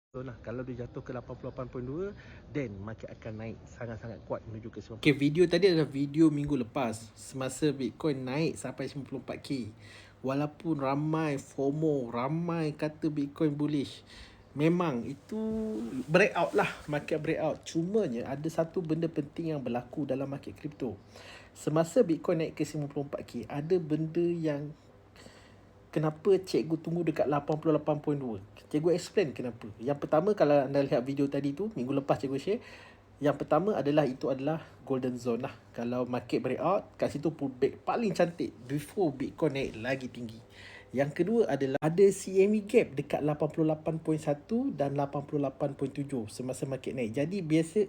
So lah, kalau dia jatuh ke 88.2, then market akan naik sangat-sangat kuat menuju ke 90. Okay, video tadi adalah video minggu lepas semasa Bitcoin naik sampai 94k. Walaupun ramai FOMO, ramai kata Bitcoin bullish, memang itu breakout lah, market breakout. Cumanya ada satu benda penting yang berlaku dalam market kripto. Semasa Bitcoin naik ke 94k, ada benda yang kenapa cikgu tunggu dekat 88.2. Cikgu explain kenapa. Yang pertama, kalau anda lihat video tadi tu, minggu lepas cikgu share, yang pertama adalah itu adalah golden zone lah. Kalau market breakout, kat situ pullback paling cantik before Bitcoin naik lagi tinggi. Yang kedua adalah ada CME gap dekat 88.1 dan 88.7 semasa market naik. Jadi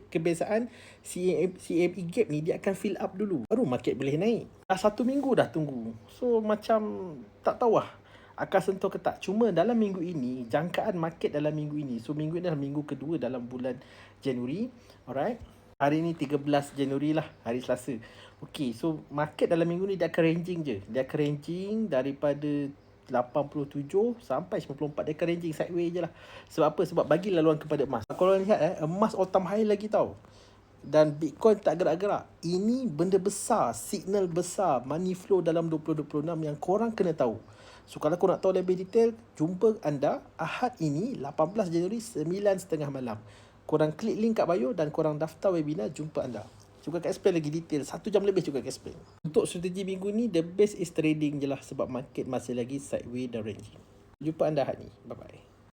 kebiasaan CME gap ni dia akan fill up dulu, baru market boleh naik. Dah 1 minggu dah tunggu. So macam tak tahu lah akan sentuh ke tak. Cuma dalam minggu ini, jangkaan market dalam minggu ini, so minggu ini adalah minggu kedua dalam bulan Januari. Alright, hari ni 13 Januari lah, hari Selasa. Okay, so market dalam minggu ni dia akan ranging je. Dia akan ranging daripada 87 sampai 94. Dia akan ranging sideways je lah. Sebab apa? Sebab bagi laluan kepada emas. Kalau lihat emas all time high lagi tau, dan Bitcoin tak gerak-gerak. Ini benda besar, signal besar, money flow dalam 2026 yang korang kena tahu. So kalau korang nak tahu lebih detail, jumpa anda Ahad ini 18 Januari 9.30 malam. Korang klik link kat bio dan korang daftar webinar, jumpa anda. Juga akan explain lagi detail, 1 jam lebih juga akan explain. Untuk strategi minggu ni, the best is trading je lah, sebab market masih lagi sideways dan ranging. Jumpa anda Ahad ni, bye bye.